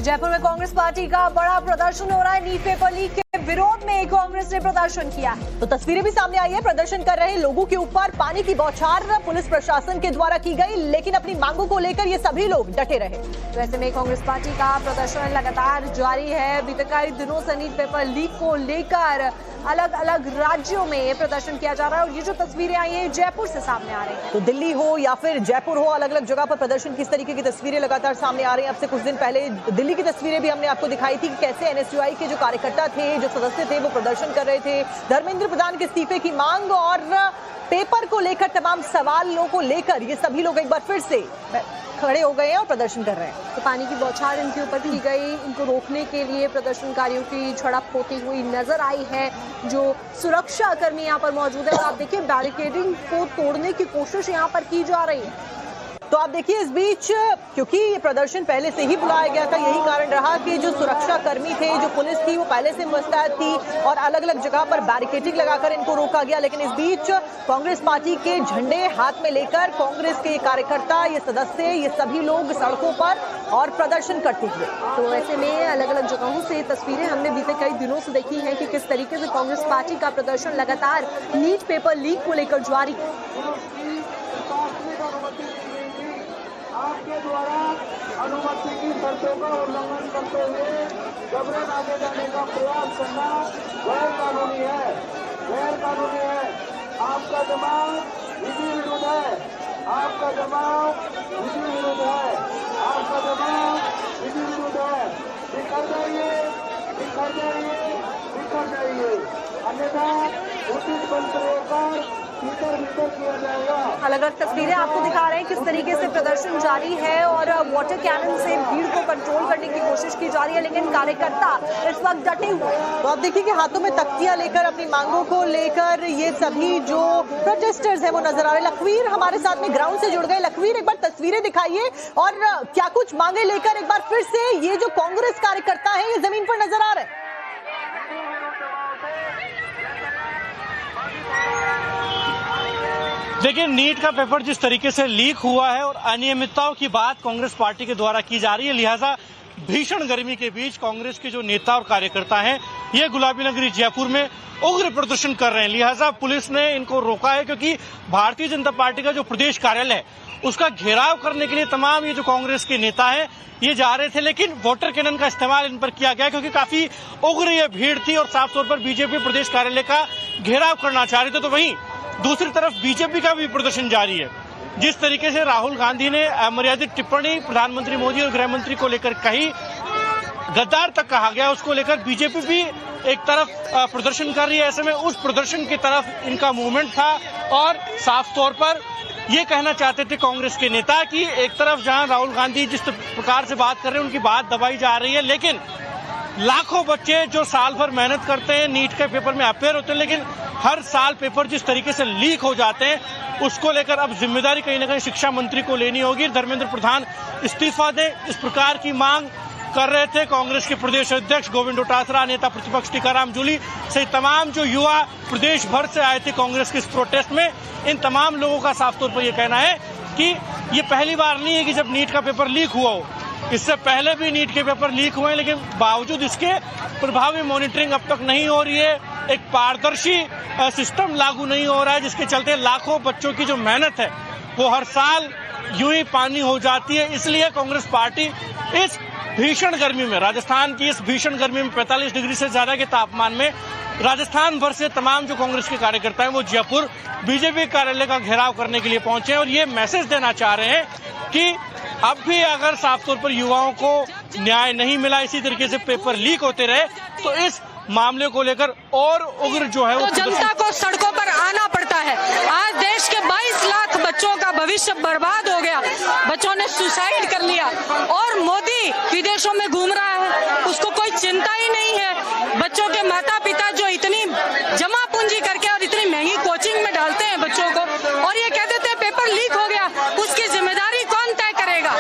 जयपुर में कांग्रेस पार्टी का बड़ा प्रदर्शन हो रहा है। नीट पेपर लीक के विरोध में कांग्रेस ने प्रदर्शन किया। तो तस्वीरें भी सामने आई है। प्रदर्शन कर रहे लोगों के ऊपर पानी की बौछार पुलिस प्रशासन के द्वारा की गई, लेकिन अपनी मांगों को लेकर ये सभी लोग डटे रहे। तो ऐसे में कांग्रेस पार्टी का प्रदर्शन लगातार जारी है। बीते कई दिनों से नीट पेपर लीक को लेकर अलग अलग राज्यों में प्रदर्शन किया जा रहा है और ये जो तस्वीरें आई हैं जयपुर से सामने आ रही हैं। तो दिल्ली हो या फिर जयपुर हो, अलग अलग जगह पर प्रदर्शन किस तरीके की तस्वीरें लगातार सामने आ रही हैं। अब से कुछ दिन पहले दिल्ली की तस्वीरें भी हमने आपको दिखाई थी कि कैसे एनएसयूआई के जो कार्यकर्ता थे, जो सदस्य थे, वो प्रदर्शन कर रहे थे। धर्मेंद्र प्रधान के इस्तीफे की मांग और पेपर को लेकर तमाम सवालों को लेकर ये सभी लोग एक बार फिर से खड़े हो गए हैं और प्रदर्शन कर रहे हैं। तो पानी की बौछार इनके ऊपर की गई, इनको रोकने के लिए प्रदर्शनकारियों की झड़प होती हुई नजर आई है। जो सुरक्षा कर्मी यहाँ पर मौजूद है, आप देखिए बैरिकेडिंग को तोड़ने की कोशिश यहाँ पर की जा रही है। तो आप देखिए इस बीच, क्योंकि ये प्रदर्शन पहले से ही बुलाया गया था, यही कारण रहा कि जो सुरक्षा कर्मी थे, जो पुलिस थी, वो पहले से मुस्तैद थी और अलग अलग जगह पर बैरिकेडिंग लगाकर इनको रोका गया। लेकिन इस बीच कांग्रेस पार्टी के झंडे हाथ में लेकर कांग्रेस के कार्यकर्ता, ये सदस्य, ये सभी लोग सड़कों पर और प्रदर्शन करते हुए। तो ऐसे में अलग अलग जगहों से तस्वीरें हमने बीते कई दिनों से देखी हैं कि किस तरीके से कांग्रेस पार्टी का प्रदर्शन लगातार नीट पेपर लीक को लेकर जारी है। आपके द्वारा अनुमति की शर्तों का उल्लंघन करते हुए जबरन आगे जाने का प्रयास करना गैर कानूनी है, गैर कानूनी है। आपका जमाव विधि विरुद्ध है, आपका जमाव विधि विरुद्ध है, आपका जमाव विधि विरुद्ध है। बिखर जाइए, बिखर जाइए, बिखर जाइए, अन्यथा उचित बल प्रयोग कर किया जाएगा। अलग अलग तस्वीरें आपको दिखा रहे हैं किस तरीके से प्रदर्शन जारी है और वाटर कैनन से भीड़ को कंट्रोल करने की कोशिश की जा रही है, लेकिन कार्यकर्ता इस वक्त डटे हुए। तो आप देखिए कि हाथों में तख्तियां लेकर अपनी मांगों को लेकर ये सभी जो प्रोटेस्टर्स हैं वो नजर आ रहे हैं। लखवीर हमारे साथ में ग्राउंड से जुड़ गए। लखवीर, एक बार तस्वीरें दिखाइए और क्या कुछ मांगे लेकर एक बार फिर से ये जो कांग्रेस कार्यकर्ता है ये जमीन पर नजर आ रहे हैं। देखिए, नीट का पेपर जिस तरीके से लीक हुआ है और अनियमितताओं की बात कांग्रेस पार्टी के द्वारा की जा रही है, लिहाजा भीषण गर्मी के बीच कांग्रेस के जो नेता और कार्यकर्ता हैं ये गुलाबी नगरी जयपुर में उग्र प्रदर्शन कर रहे हैं। लिहाजा पुलिस ने इनको रोका है क्योंकि भारतीय जनता पार्टी का जो प्रदेश कार्यालय है उसका घेराव करने के लिए तमाम ये जो कांग्रेस के नेता हैं ये जा रहे थे, लेकिन वाटर कैनन का इस्तेमाल इन पर किया गया क्योंकि काफी उग्र ये भीड़ थी और साफ तौर पर बीजेपी प्रदेश कार्यालय का घेराव करना चाह रहे थे। तो वहीं दूसरी तरफ बीजेपी का भी प्रदर्शन जारी है। जिस तरीके से राहुल गांधी ने अमर्यादित टिप्पणी प्रधानमंत्री मोदी और गृह मंत्री को लेकर कही, गद्दार तक कहा गया, उसको लेकर बीजेपी भी एक तरफ प्रदर्शन कर रही है। ऐसे में उस प्रदर्शन की तरफ इनका मूवमेंट था और साफ तौर पर ये कहना चाहते थे कांग्रेस के नेता कि एक तरफ जहां राहुल गांधी जिस प्रकार से बात कर रहे हैं उनकी बात दबाई जा रही है, लेकिन लाखों बच्चे जो साल भर मेहनत करते हैं, नीट के पेपर में अपेयर होते हैं, लेकिन हर साल पेपर जिस तरीके से लीक हो जाते हैं उसको लेकर अब जिम्मेदारी कहीं ना कहीं शिक्षा मंत्री को लेनी होगी। धर्मेंद्र प्रधान इस्तीफा दें, इस प्रकार की मांग कर रहे थे कांग्रेस के प्रदेश अध्यक्ष गोविंद डोटासरा, नेता प्रतिपक्ष टीकाराम जूली सहित तमाम जो युवा प्रदेश भर से आए थे कांग्रेस के इस प्रोटेस्ट में। इन तमाम लोगों का साफ तौर पर यह कहना है कि ये पहली बार नहीं है कि जब नीट का पेपर लीक हुआ हो, इससे पहले भी नीट के पेपर लीक हुए हैं, लेकिन बावजूद इसके प्रभावी मॉनिटरिंग अब तक नहीं हो रही है, एक पारदर्शी सिस्टम लागू नहीं हो रहा है, जिसके चलते लाखों बच्चों की जो मेहनत है वो हर साल यूं ही पानी हो जाती है। इसलिए कांग्रेस पार्टी इस भीषण गर्मी में, राजस्थान की इस भीषण गर्मी में 45 डिग्री से ज्यादा के तापमान में राजस्थान भर से तमाम जो कांग्रेस के कार्यकर्ता हैं वो जयपुर बीजेपी कार्यालय का घेराव करने के लिए पहुंचे हैं और ये मैसेज देना चाह रहे हैं कि अब भी अगर साफ तौर पर युवाओं को न्याय नहीं मिला, इसी तरीके से पेपर लीक होते रहे, तो इस मामले को लेकर और उग्र जो है वो जनता को सड़कों पर आना पड़ता है। आज देश के 22 लाख बच्चों का भविष्य बर्बाद हो गया, बच्चों ने सुसाइड कर लिया और मोदी विदेशों में घूम रहा है, उसको कोई चिंता ही नहीं है। बच्चों के माता पिता जो इतनी जमा पूंजी करके और इतनी महंगी कोचिंग में डालते हैं बच्चों को, और ये कह देते हैं पेपर लीक हो गया, उसकी जिम्मेदारी कौन तय करेगा?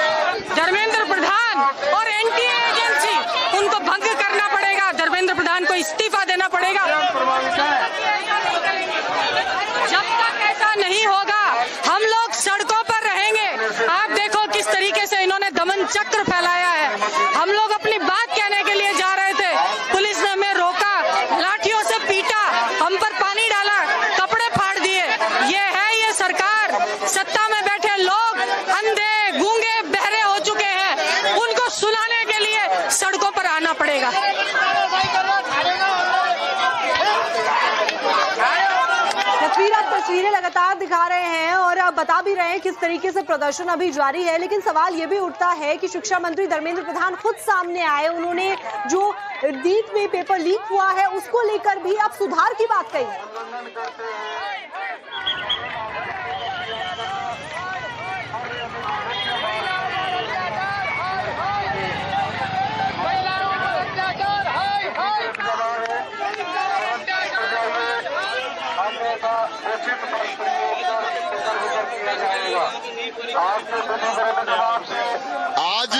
धर्मेंद्र प्रधान और एनटीए एजेंसी, उनको भंग करना पड़ेगा, धर्मेंद्र प्रधान को इस्तीफा देना पड़ेगा। जब तक ऐसा नहीं होगा हम लोग सड़कों पर रहेंगे। आप देखो किस तरीके से इन्होंने दमन चक्र फैलाया है। हम लोग अपनी बात कहने के लिए जा रहे थे, पुलिस ने हमें रोका, लाठियों से पीटा, हम पर पानी डाला, कपड़े फाड़ दिए। ये सरकार, सत्ता में बैठे लोग अंधे, गूंगे, बहरे हो चुके हैं, उनको सुनाने के लिए सड़कों पर आना पड़ेगा। तस्वीरें लगातार दिखा रहे हैं और बता भी रहे हैं किस तरीके से प्रदर्शन अभी जारी है, लेकिन सवाल ये भी उठता है कि शिक्षा मंत्री धर्मेंद्र प्रधान खुद सामने आए, उन्होंने जो नीट में पेपर लीक हुआ है उसको लेकर भी अब सुधार की बात कही। आज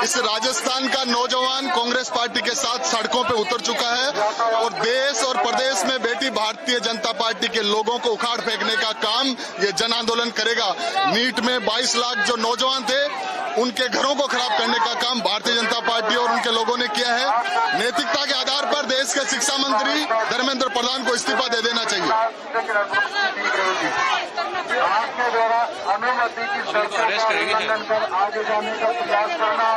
इस राजस्थान का नौजवान कांग्रेस पार्टी के साथ सड़कों पे उतर चुका है और देश और प्रदेश में बैठी भारतीय जनता पार्टी के लोगों को उखाड़ फेंकने का काम ये जन आंदोलन करेगा। नीट में 22 लाख जो नौजवान थे उनके घरों को खराब करने का काम भारतीय जनता पार्टी और उनके लोगों ने किया है। नैतिकता के आधार पर देश के शिक्षा मंत्री धर्मेंद्र प्रधान को इस्तीफा दे देना चाहिए। आपके द्वारा अनुमति की शर्तों का उल्लंघन कर आगे जाने का प्रयास करना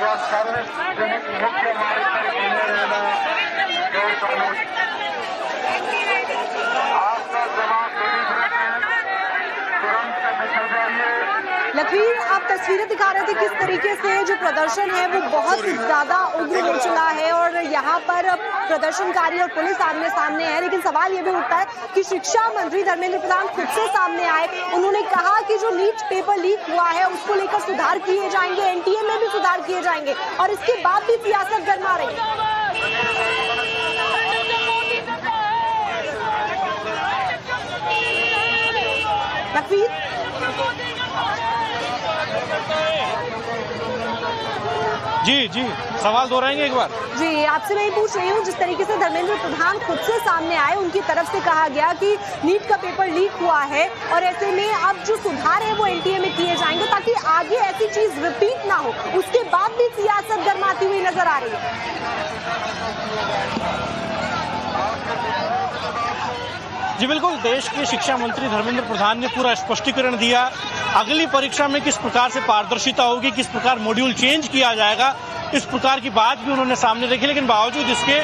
या सार्वजनिक मुख्य मार्ग पर घूमे रहना गैर कानूनी। आपका जवाब तुरंत निकल जाइए। लखवीर, आप तस्वीरें दिखा रहे थे किस तरीके से जो प्रदर्शन है वो बहुत ज्यादा उग्र हो चुका है और यहाँ पर प्रदर्शनकारी और पुलिस आमने सामने है, लेकिन सवाल ये भी उठता है कि शिक्षा मंत्री धर्मेंद्र प्रधान खुद से सामने आए, उन्होंने कहा कि जो नीट पेपर लीक हुआ है उसको लेकर सुधार किए जाएंगे, एनटीए में भी सुधार किए जाएंगे और इसके बाद भी सियासत गरमा रही है। लखवीर, जी सवाल दोहराएंगे एक बार। जी, आपसे मैं ये पूछ रही हूँ, जिस तरीके से धर्मेंद्र प्रधान खुद से सामने आए, उनकी तरफ से कहा गया कि नीट का पेपर लीक हुआ है और ऐसे में अब जो सुधार है वो एनटीए में किए जाएंगे ताकि आगे ऐसी चीज रिपीट ना हो, उसके बाद भी सियासत गरमाती हुई नजर आ रही है। जी बिल्कुल, देश के शिक्षा मंत्री धर्मेंद्र प्रधान ने पूरा स्पष्टीकरण दिया। अगली परीक्षा में किस प्रकार से पारदर्शिता होगी, किस प्रकार मॉड्यूल चेंज किया जाएगा, इस प्रकार की बात भी उन्होंने सामने रखी। लेकिन बावजूद इसके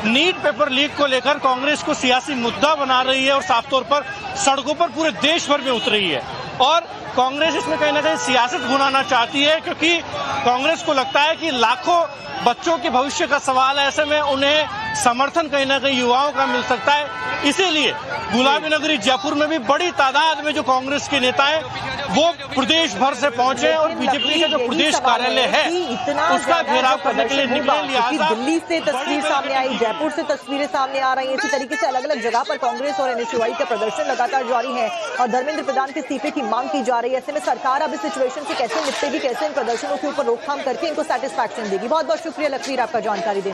नीट पेपर लीक को लेकर कांग्रेस को सियासी मुद्दा बना रही है और साफ तौर पर सड़कों पर पूरे देश भर में उतरी है और कांग्रेस इसमें कहीं ना कहीं सियासत भुनाना चाहती है, क्योंकि कांग्रेस को लगता है कि लाखों बच्चों के भविष्य का सवाल है, ऐसे में उन्हें समर्थन कहीं ना कहीं युवाओं का मिल सकता है। इसीलिए गुलाबी नगरी जयपुर में भी बड़ी तादाद में जो कांग्रेस के नेता हैं वो प्रदेश भर से पहुंचे और बीजेपी का जो प्रदेश कार्यालय है उसका घेराव करने के लिए निकले। लिहाजा दिल्ली से तस्वीर सामने आई, जयपुर से तस्वीरें सामने आ रही हैं, इसी तरीके से अलग अलग जगह पर कांग्रेस और एनएसयूआई का प्रदर्शन लगातार जारी है और धर्मेंद्र प्रधान के इस्तीफे की मांग की जा रही है। ऐसे में सरकार अब इस सिचुएशन से कैसे निपटेगी, कैसे इन प्रदर्शनों के ऊपर रोकथाम करके इनको सेटिस्फैक्शन देगी। बहुत बहुत शुक्रिया लखवीर आपका जानकारी देने।